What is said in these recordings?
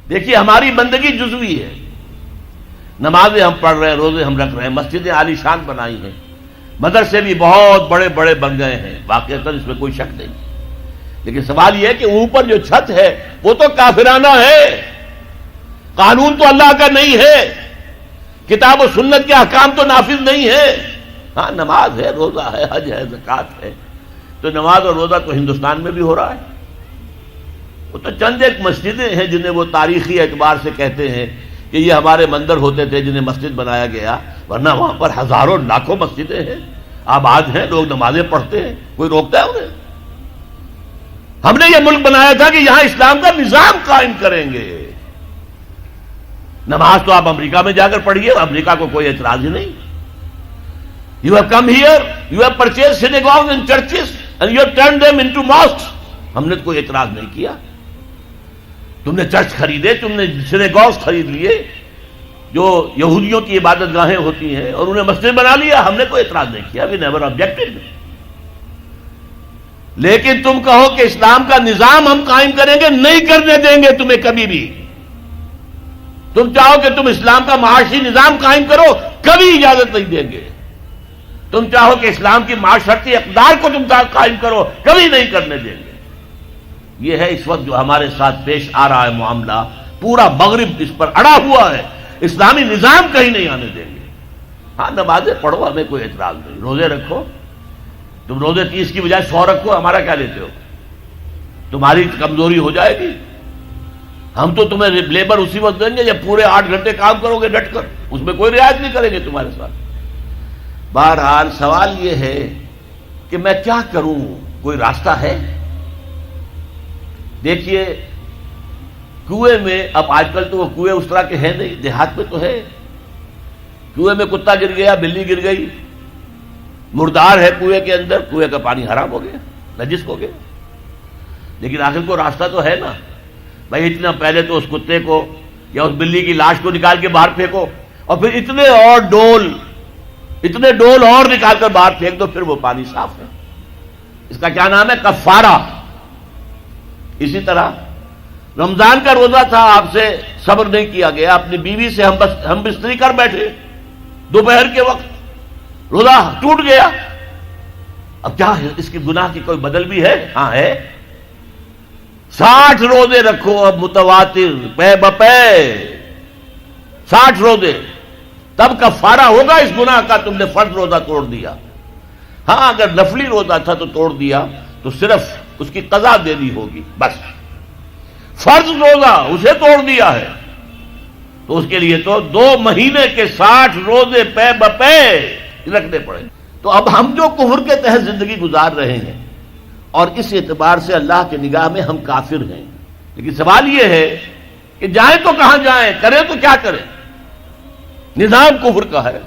دیکھیے ہماری بندگی جزوی ہے، نمازیں ہم پڑھ رہے ہیں، روزے ہم رکھ رہے ہیں، مسجدیں عالی شان بنائی ہیں، مدرسے بھی بہت بڑے بڑے بن گئے ہیں، واقعتاً اس میں کوئی شک نہیں، لیکن سوال یہ ہے کہ اوپر جو چھت ہے وہ تو کافرانہ ہے، قانون تو اللہ کا نہیں ہے، کتاب و سنت کے احکام تو نافذ نہیں ہے۔ ہاں نماز ہے، روزہ ہے، حج ہے، زکوٰۃ ہے، تو نماز اور روزہ تو ہندوستان میں بھی ہو رہا ہے، وہ تو چند ایک مسجدیں ہیں جنہیں وہ تاریخی اعتبار سے کہتے ہیں کہ یہ ہمارے مندر ہوتے تھے جنہیں مسجد بنایا گیا، ورنہ وہاں پر ہزاروں لاکھوں مسجدیں ہیں، آباد ہیں، لوگ نمازیں پڑھتے ہیں، کوئی روکتا ہے انہیں؟ ہم نے یہ ملک بنایا تھا کہ یہاں اسلام کا نظام قائم کریں گے۔ نماز تو آپ امریکہ میں جا کر پڑھیے، امریکہ کو کوئی اعتراض ہی نہیں۔ You have come here, you have purchased synagogues and churches and you have turned them into mosques. ہم نے کوئی اعتراض نہیں کیا، تم نے چرچ خریدے، تم نے سینیگوگز خرید لیے جو یہودیوں کی عبادت گاہیں ہوتی ہیں، اور انہیں مسجد بنا لیا، ہم نے کوئی اعتراض نہیں کیا، we never objected۔ لیکن تم کہو کہ اسلام کا نظام ہم قائم کریں گے، نہیں کرنے دیں گے تمہیں کبھی بھی۔ تم چاہو کہ تم اسلام کا معاشی نظام قائم کرو، کبھی اجازت نہیں دیں گے۔ تم چاہو کہ اسلام کی معاشرتی اقدار کو تم قائم کرو، کبھی نہیں کرنے دیں گے۔ یہ ہے اس وقت جو ہمارے ساتھ پیش آ رہا ہے معاملہ، پورا مغرب اس پر اڑا ہوا ہے، اسلامی نظام کہیں نہیں آنے دیں گے۔ ہاں نمازیں پڑھو، ہمیں کوئی اعتراض نہیں، روزے رکھو، تم روزے 30 کی بجائے 100 رکھو، ہمارا کیا لیتے ہو؟ تمہاری کمزوری ہو جائے گی، ہم تو تمہیں لیبر اسی وقت دیں گے جب پورے 8 گھنٹے کام کرو گے ڈٹ کر، اس میں کوئی رعایت نہیں کریں گے تمہارے ساتھ۔ بہرحال سوال یہ ہے کہ میں کیا کروں، کوئی راستہ ہے؟ دیکھیے کنویں میں، اب آج کل تو وہ کنویں اس طرح کے ہیں نہیں، دیہات میں تو ہے، کنویں میں کتا گر گیا، بلی گر گئی، مردار ہے کنویں کے اندر، کنویں کا پانی حرام ہو گیا، نجس ہو گیا، لیکن آخر کو راستہ تو ہے نا بھائی، اتنا پہلے تو اس کتے کو یا اس بلی کی لاش کو نکال کے باہر پھینکو، اور پھر اتنے ڈول اور نکال کر باہر پھینک دو، پھر وہ پانی صاف ہے۔ اس کا کیا نام ہے؟ کفارہ۔ اسی طرح رمضان کا روزہ تھا، آپ سے صبر نہیں کیا گیا، اپنی بیوی سے ہم بستری کر بیٹھے دوپہر کے وقت، روزہ ٹوٹ گیا، اب کیا ہے؟ اس کی گناہ کی کوئی بدل بھی ہے؟ ہاں ہے، 60 روزے رکھو اب متواتر پے بپے، 60 روزے، تب کفارہ ہوگا اس گناہ کا، تم نے فرض روزہ توڑ دیا۔ ہاں اگر نفلی روزہ تھا تو توڑ دیا تو صرف اس کی قضا دینی ہوگی بس، فرض روزہ اسے توڑ دیا ہے تو اس کے لیے تو 2 مہینے کے 60 روزے پے بپے رکھنے پڑے۔ تو اب ہم جو کفر کے تحت زندگی گزار رہے ہیں، اور اس اعتبار سے اللہ کی نگاہ میں ہم کافر ہیں، لیکن سوال یہ ہے کہ جائیں تو کہاں جائیں، کریں تو کیا کریں؟ نظام کفر کا ہے،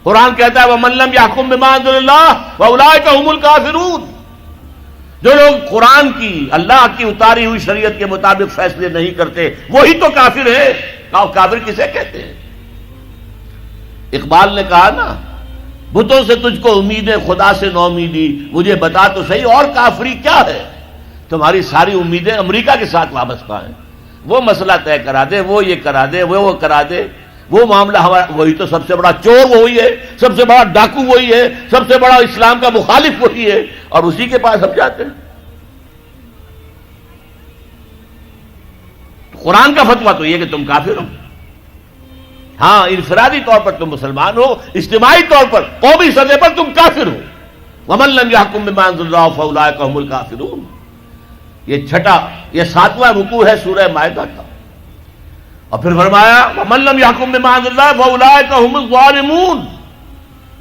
قرآن کہتا ہے وَمَن لَّمْ يَحْكُم بِمَا أَنزَلَ اللَّهُ فَأُولَٰئِكَ هُمُ الْكَافِرُونَ۔ جو لوگ قرآن کی، اللہ کی اتاری ہوئی شریعت کے مطابق فیصلے نہیں کرتے، وہی تو کافر ہے۔ کافر کسے کہتے ہیں؟ اقبال نے کہا نا، بتوں سے تجھ کو امید ہے، خدا سے نو امیدی، مجھے بتا تو صحیح اور کافری کیا ہے؟ تمہاری ساری امیدیں امریکہ کے ساتھ وابستہ ہیں، وہ مسئلہ طے کرا دے، وہ یہ کرا دے، وہ کرا دے، وہ معاملہ ہمارا، وہی تو سب سے بڑا چور وہی ہے، سب سے بڑا ڈاکو وہی ہے، سب سے بڑا اسلام کا مخالف وہی ہے، اور اسی کے پاس ہم جاتے ہیں۔ قرآن کا فتویٰ تو یہ کہ تم کافر ہو۔ ہاں انفرادی طور پر تم مسلمان ہو، اجتماعی طور پر قومی سطح پر تم کافر ہو۔ وَمَن لَّمْ يَحْكُم بِمَا أَنزَلَ اللَّهُ فَأُولَٰئِكَ هُمُ الْكَافِرُونَ۔ یہ 7واں رکوع ہے سورہ مائدہ کا، اور پھر فرمایا وَمَن لَّمْ يَحْكُم بِمَا أَنزَلَ اللَّهُ فَأُولَٰئِكَ هُمُ الظَّالِمُونَ۔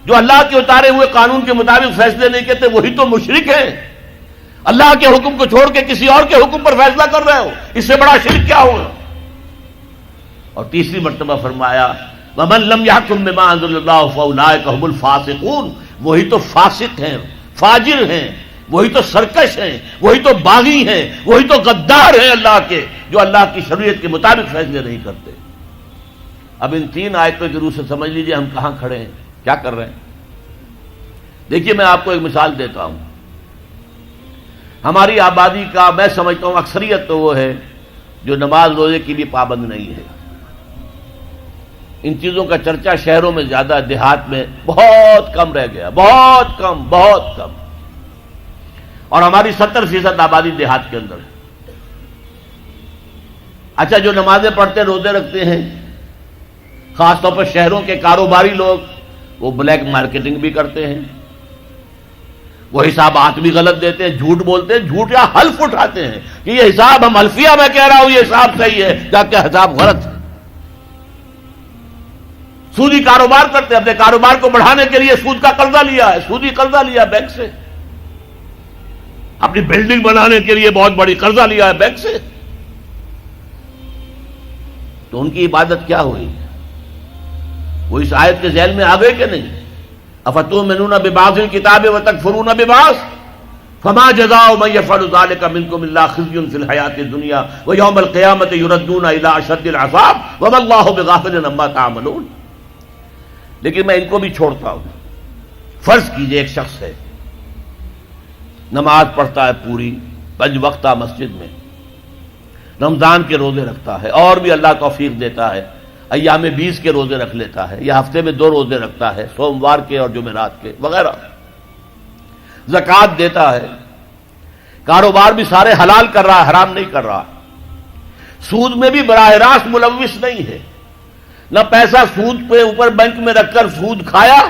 جو اللہ کے اتارے ہوئے قانون کے مطابق فیصلے نہیں کرتے وہی تو مشرک ہیں، اللہ کے حکم کو چھوڑ کے کسی اور کے حکم پر فیصلہ کر رہے ہو، اس سے بڑا شرک کیا ہوگا؟ اور تیسری مرتبہ فرمایا وَمَن لَّمْ يَحْكُم بِمَا أَنزَلَ اللَّهُ فَأُولَٰئِكَ هُمُ الْفَاسِقُونَ۔ وہی تو فاسق ہیں، فاجر ہیں، وہی تو سرکش ہیں، وہی تو باغی ہیں، وہی تو غدار ہیں اللہ کے، جو اللہ کی شریعت کے مطابق فیصلے نہیں کرتے۔ اب ان 3 آیتوں کی روح سے سمجھ لیجئے ہم کہاں کھڑے ہیں، کیا کر رہے ہیں۔ دیکھیے میں آپ کو ایک مثال دیتا ہوں، ہماری آبادی کا میں سمجھتا ہوں اکثریت تو وہ ہے جو نماز روزے کے لیے پابند نہیں ہے. ان چیزوں کا چرچا شہروں میں زیادہ، دیہات میں بہت کم رہ گیا، بہت کم، بہت کم. اور ہماری 70% آبادی دیہات کے اندر ہے. اچھا، جو نمازیں پڑھتے روزے رکھتے ہیں، خاص طور پر شہروں کے کاروباری لوگ، وہ بلیک مارکیٹنگ بھی کرتے ہیں، وہ حسابات بھی غلط دیتے ہیں، جھوٹ بولتے ہیں، جھوٹ یا حلف اٹھاتے ہیں کہ یہ حساب ہم حلفیہ میں کہہ رہا ہوں یہ حساب صحیح ہے، جبکہ حساب غلط ہے. سودی کاروبار کرتے ہیں، اپنے کاروبار کو بڑھانے کے لیے سود کا قرضہ لیا ہے، سودی قرضہ لیا بینک سے، اپنی بلڈنگ بنانے کے لیے بہت بڑی قرضہ لیا ہے بینک سے. تو ان کی عبادت کیا ہوئی؟ وہ اس آیت کے ذیل میں آ گئے کہ نہیں؟ افتؤمنون ببعض الکتاب وتکفرون ببعض فما جزاء من يفعل ذلك منكم الا خزي في الحياة الدنيا ويوم القيامة يردون الى اشد العذاب وما الله بغافل عما تعملون. لیکن میں ان کو بھی چھوڑتا ہوں. فرض کیجئے ایک شخص ہے، نماز پڑھتا ہے پوری 5 وقتہ مسجد میں، رمضان کے روزے رکھتا ہے، اور بھی اللہ توفیق دیتا ہے ایام 20 کے روزے رکھ لیتا ہے، یا ہفتے میں 2 روزے رکھتا ہے، سوموار کے اور جمعرات کے وغیرہ، زکوٰۃ دیتا ہے، کاروبار بھی سارے حلال کر رہا ہے، حرام نہیں کر رہا، سود میں بھی براہ راست ملوث نہیں ہے، نہ پیسہ سود پہ اوپر بینک میں رکھ کر سود کھایا،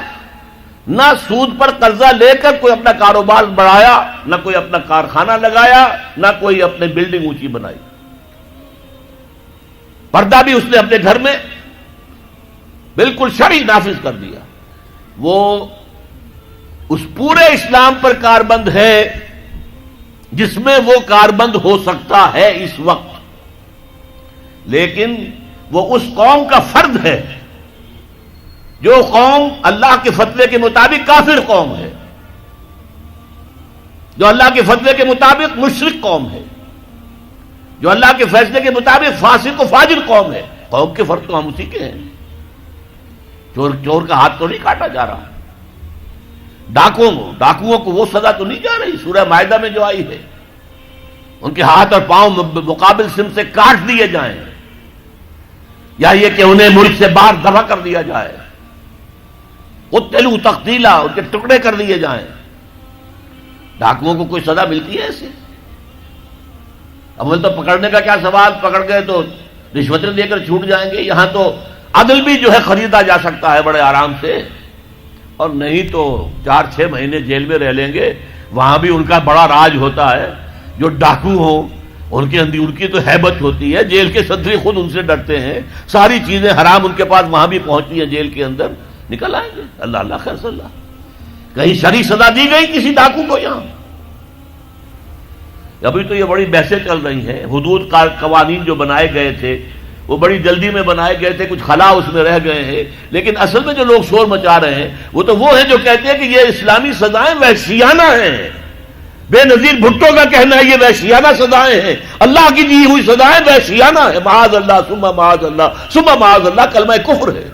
نہ سود پر قرضہ لے کر کوئی اپنا کاروبار بڑھایا، نہ کوئی اپنا کارخانہ لگایا، نہ کوئی اپنی بلڈنگ اونچی بنائی. پردہ بھی اس نے اپنے گھر میں بالکل شرعی نافذ کر دیا. وہ اس پورے اسلام پر کاربند ہے جس میں وہ کاربند ہو سکتا ہے اس وقت، لیکن وہ اس قوم کا فرد ہے جو قوم اللہ کے فتوے کے مطابق کافر قوم ہے، جو اللہ کے فتوے کے مطابق مشرک قوم ہے، جو اللہ کے فیصلے کے مطابق فاسق و فاجر قوم ہے. قوم کے فرد تو ہم اسی کے ہیں. چور کا ہاتھ تو نہیں کاٹا جا رہا، ڈاکوؤں کو وہ سزا تو نہیں جا رہی سورہ مائدہ میں جو آئی ہے، ان کے ہاتھ اور پاؤں مقابل سم سے کاٹ دیے جائیں، یا یہ کہ انہیں ملک سے باہر دفع کر دیا جائے، قتلوا تقتیلا، ان کے ٹکڑے کر دیے جائیں. ڈاکوؤں کو کوئی سزا ملتی ہے ایسے؟ اول تو پکڑنے کا کیا سوال، پکڑ گئے تو رشوتیں دے کر چھوٹ جائیں گے. یہاں تو عدل بھی جو ہے خریدا جا سکتا ہے بڑے آرام سے، اور نہیں تو 4-6 مہینے جیل میں رہ لیں گے. وہاں بھی ان کا بڑا راج ہوتا ہے. جو ڈاکو ہوں ان کی تو ہیبت ہوتی ہے، جیل کے صدری خود ان سے ڈرتے ہیں، ساری چیزیں حرام ان کے پاس وہاں بھی پہنچتی ہیں، جیل کے اندر نکل آئیں گے. اللہ اللہ خیر صلی اللہ. کہیں شرعی سزا دی گئی کسی ڈاکو کو؟ یہاں ابھی تو یہ بڑی بحثیں چل رہی ہیں. حدود قوانین جو بنائے گئے تھے وہ بڑی جلدی میں بنائے گئے تھے، کچھ خلا اس میں رہ گئے ہیں، لیکن اصل میں جو لوگ شور مچا رہے ہیں وہ ہیں جو کہتے ہیں کہ یہ اسلامی سزائیں وحشیانہ ہیں. بے نظیر بھٹو کا کہنا ہے یہ وحشیانہ سزائیں ہیں، اللہ کی دی ہوئی سزائیں وحشیانہ ہیں. معاذ اللہ ثم معاذ اللہ ثم معاذ اللہ کلمہ کفر ہے.